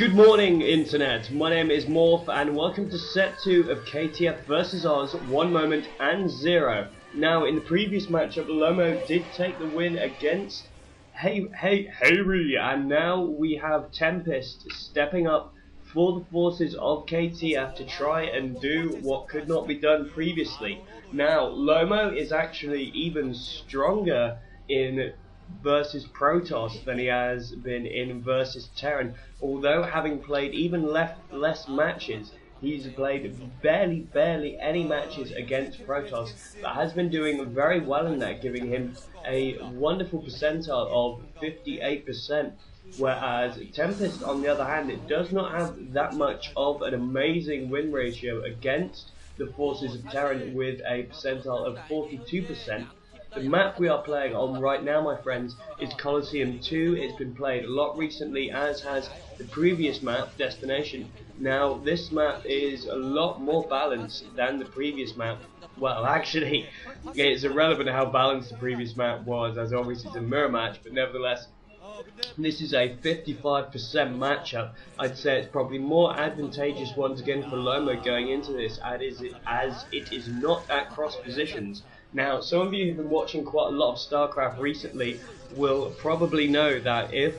Good morning, Internet. My name is Morph, and welcome to set 2 of KTF vs Oz, 1 moment and 0. Now, in the previous matchup, Lomo did take the win against Harry, and now we have Tempest stepping up for the forces of KTF to try and do what could not be done previously. Now, Lomo is actually even stronger in versus Protoss than he has been in versus Terran, although having played even less matches. He's played barely any matches against Protoss, but has been doing very well in that, giving him a wonderful percentile of 58%, whereas Tempest, on the other hand, it does not have that much of an amazing win ratio against the forces of Terran, with a percentile of 42%. The map we are playing on right now, my friends, is Colosseum 2. It's been played a lot recently, as has the previous map, Destination. Now, this map is a lot more balanced than the previous map. Well, actually, it's irrelevant how balanced the previous map was, as obviously it's a mirror match, but nevertheless, this is a 55% matchup. I'd say it's probably more advantageous once again for Lomo going into this, as it is not at cross positions. Now, some of you who've been watching quite a lot of StarCraft recently will probably know that if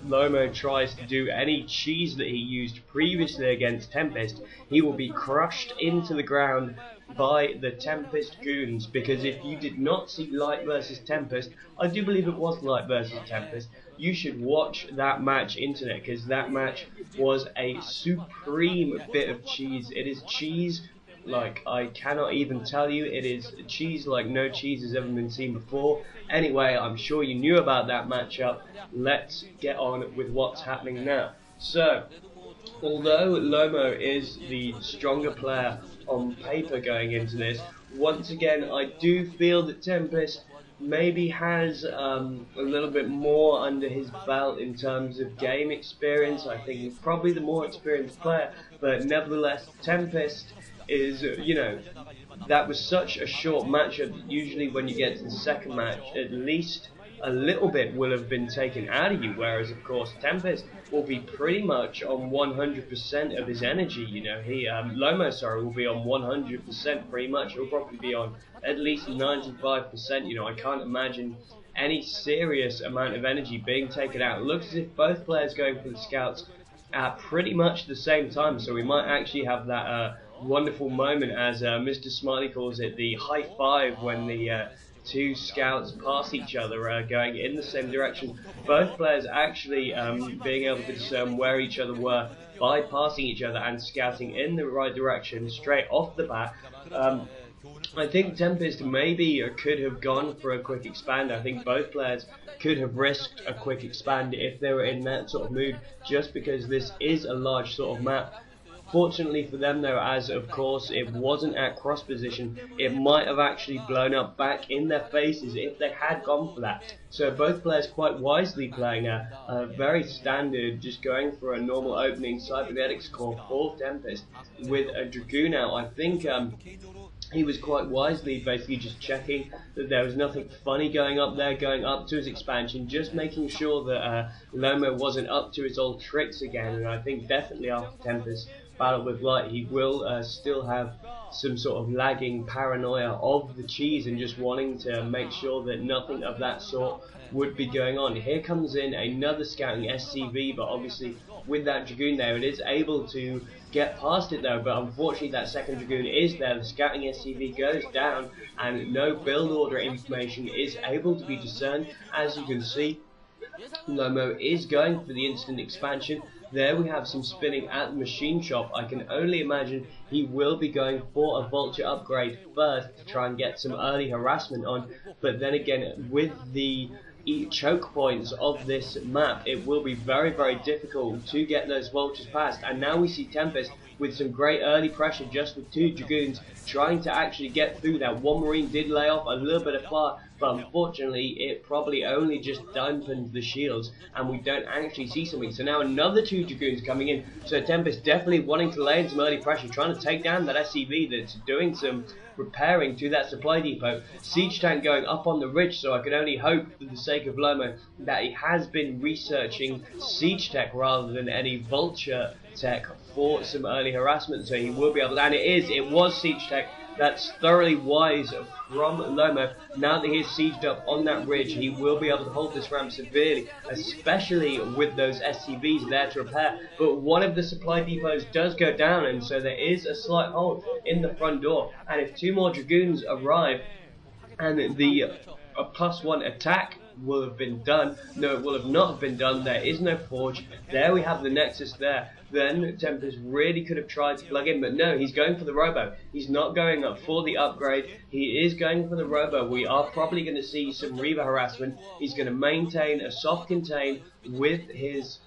Lomo tries to do any cheese that he used previously against Tempest, he will be crushed into the ground by the Tempest goons. Because if you did not see Light versus Tempest, I do believe it was Light versus Tempest, you should watch that match, Internet, because that match was a supreme bit of cheese. It is cheese like I cannot even tell you. It is cheese like no cheese has ever been seen before. Anyway, I'm sure you knew about that matchup. Let's get on with what's happening now. So, although Lomo is the stronger player on paper going into this, once again I do feel that Tempest maybe has a little bit more under his belt in terms of game experience. I think he's probably the more experienced player, but nevertheless, Tempest is, that was such a short matchup that usually when you get to the second match, at least a little bit will have been taken out of you, whereas of course Tempest will be pretty much on 100% of his energy. Lomo will be on 100% pretty much. He'll probably be on at least 95%. I can't imagine any serious amount of energy being taken out. It looks as if both players going for the scouts at pretty much the same time, so we might actually have that wonderful moment, as Mr. Smiley calls it, the high five, when the two scouts pass each other going in the same direction. Both players actually being able to discern where each other were by passing each other and scouting in the right direction straight off the bat. I think Tempest maybe could have gone for a quick expand. I think both players could have risked a quick expand if they were in that sort of mood, just because this is a large sort of map. Fortunately for them though, as of course it wasn't at cross position, it might have actually blown up back in their faces if they had gone for that. So both players quite wisely playing a very standard, just going for a normal opening cybernetics core for Tempest with a Dragoon out. I think he was quite wisely basically just checking that there was nothing funny going up there, going up to his expansion, just making sure that Lomo wasn't up to his old tricks again. And I think definitely after Tempest battle with Light, he will still have some sort of lagging paranoia of the cheese and just wanting to make sure that nothing of that sort would be going on. Here comes in another scouting SCV, but obviously with that Dragoon there, it is able to get past it though, but unfortunately that second Dragoon is there. The scouting SCV goes down and no build order information is able to be discerned. As you can see, Lomo is going for the instant expansion. There we have some spinning at the machine shop. I can only imagine he will be going for a vulture upgrade first to try and get some early harassment on, but then again, with the choke points of this map, it will be very difficult to get those vultures past. And now we see Tempest with some great early pressure, just with two Dragoons trying to actually get through that. One Marine did lay off a little bit of fire, but unfortunately it probably only just dampened the shields and we don't actually see something. So now another 2 Dragoons coming in, so Tempest definitely wanting to lay in some early pressure, trying to take down that SCV that's doing some repairing to that supply depot. Siege tank going up on the ridge, so I can only hope for the sake of Lomo that he has been researching siege tech rather than any vulture tech for some early harassment, so he will be able to, and it was siege tech. That's thoroughly wise from Lomo. Now that he is sieged up on that ridge, he will be able to hold this ramp severely, especially with those SCVs there to repair. But one of the supply depots does go down, and so there is a slight hole in the front door. And if 2 more Dragoons arrive, and the +1 attack will have been done. No, it will have not been done. There is no forge. There we have the Nexus there. Then Tempest really could have tried to plug in, but no, he's going for the Robo. He's not going up for the upgrade. He is going for the Robo. We are probably going to see some Reaver harassment. He's going to maintain a soft contain with his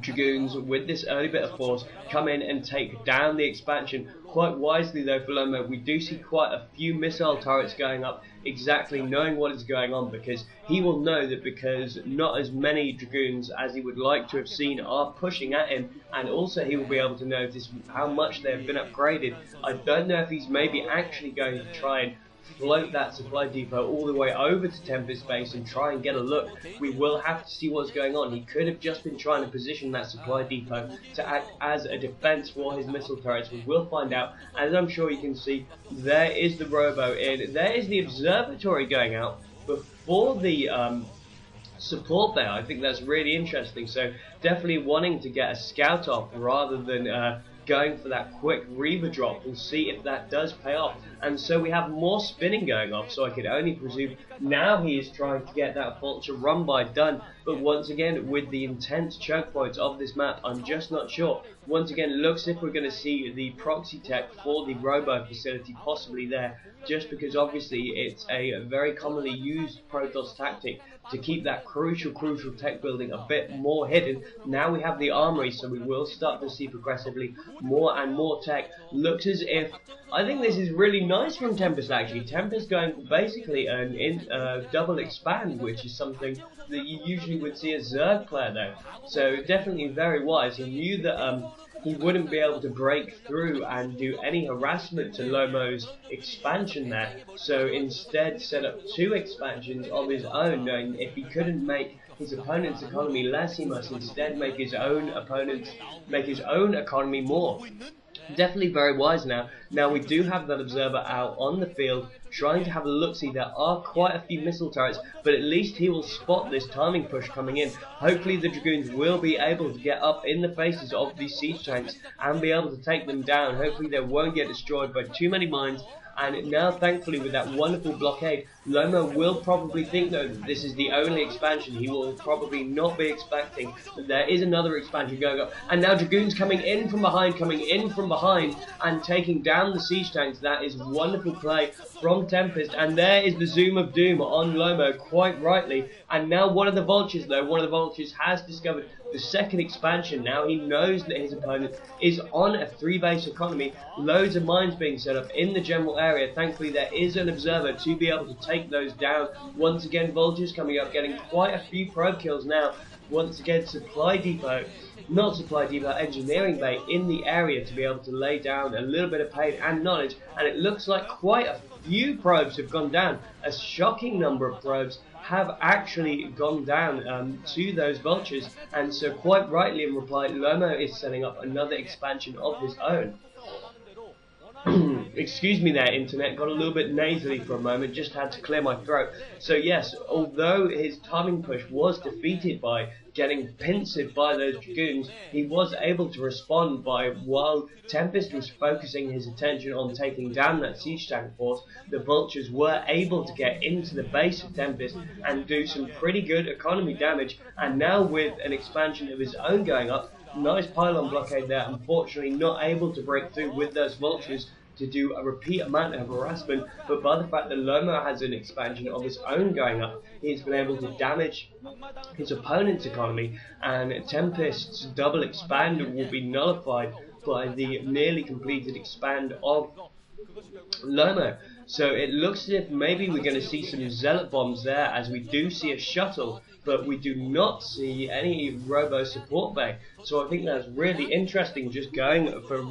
Dragoons, with this early bit of force, come in and take down the expansion. Quite wisely though for Lomo, we do see quite a few missile turrets going up, exactly knowing what is going on, because he will know that because not as many Dragoons as he would like to have seen are pushing at him, and also he will be able to notice how much they have been upgraded. I don't know if he's maybe actually going to try and float that supply depot all the way over to Tempest base and try and get a look. We will have to see what's going on. He could have just been trying to position that supply depot to act as a defense for his missile turrets. We will find out. As I'm sure you can see, there is the Robo in. There is the observatory going out before the support there. I think that's really interesting. So definitely wanting to get a scout off rather than going for that quick Reaver drop. We'll see if that does pay off. And so we have more spinning going off, so I could only presume now he is trying to get that vulture run by done. But once again, with the intense choke points of this map, I'm just not sure. Once again, it looks as if we're going to see the proxy tech for the Robo facility possibly there, just because obviously it's a very commonly used Protoss tactic to keep that crucial tech building a bit more hidden. Now we have the armory, so we will start to see progressively more and more tech. Looks as if, I think this is really nice from Tempest actually. Tempest going for basically an double expand, which is something that you usually would see a Zerg player though. So definitely very wise. He knew that he wouldn't be able to break through and do any harassment to Lomo's expansion there, so instead set up 2 expansions of his own, knowing if he couldn't make his opponent's economy less, he must instead make his own economy more. Definitely very wise now. Now we do have that observer out on the field trying to have a look-see. There are quite a few missile turrets, but at least he will spot this timing push coming in. Hopefully the Dragoons will be able to get up in the faces of these siege tanks and be able to take them down. Hopefully they won't get destroyed by too many mines. And now, thankfully, with that wonderful blockade, Lomo will probably think, though, that this is the only expansion. He will probably not be expecting that there is another expansion going up. And now Dragoons coming in from behind, and taking down the siege tanks. That is wonderful play from Tempest. And there is the Zoom of Doom on Lomo, quite rightly. And now one of the Vultures, has discovered the second expansion. Now he knows that his opponent is on a 3-base economy, loads of mines being set up in the general area. Thankfully there is an observer to be able to take those down. Once again, Vultures coming up, getting quite a few probe kills now. Once again, engineering bay in the area to be able to lay down a little bit of pain and knowledge, and it looks like quite a few probes have gone down. A shocking number of probes have actually gone down to those Vultures, and so quite rightly in reply, Lomo is setting up another expansion of his own. Excuse me there, internet, got a little bit nasally for a moment, just had to clear my throat. So yes, although his timing push was defeated by getting pincered by those Dragoons, he was able to respond by, while Tempest was focusing his attention on taking down that siege tank force, the Vultures were able to get into the base of Tempest and do some pretty good economy damage. And now with an expansion of his own going up, nice pylon blockade there, unfortunately not able to break through with those Vultures to do a repeat amount of harassment, but by the fact that Lomo has an expansion of his own going up, he's been able to damage his opponent's economy, and Tempest's double expand will be nullified by the nearly completed expand of Lomo. So it looks as if maybe we're going to see some Zealot bombs there, as we do see a shuttle, but we do not see any robo support bay. So I think that's really interesting, just going for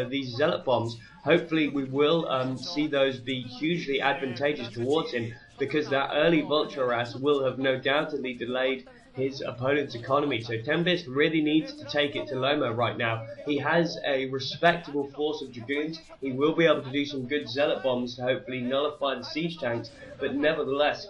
these Zealot bombs. Hopefully we will see those be hugely advantageous towards him, because that early Vulture Ras will have no doubtedly delayed his opponent's economy. So Tempest really needs to take it to Lomo right now. He has a respectable force of Dragoons. He will be able to do some good Zealot bombs to hopefully nullify the siege tanks, but nevertheless,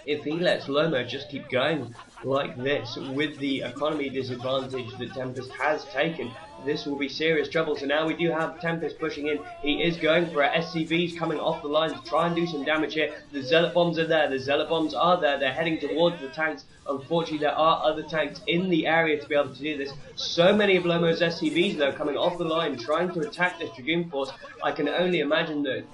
if he lets Lomo just keep going like this with the economy disadvantage that Tempest has taken, this will be serious trouble. So now we do have Tempest pushing in. He is going for SCVs coming off the line to try and do some damage here. The Zealot bombs are there. The Zealot bombs are there. They're heading towards the tanks. Unfortunately, there are other tanks in the area to be able to do this. So many of Lomo's SCVs, though, coming off the line, trying to attack this Dragoon force. I can only imagine that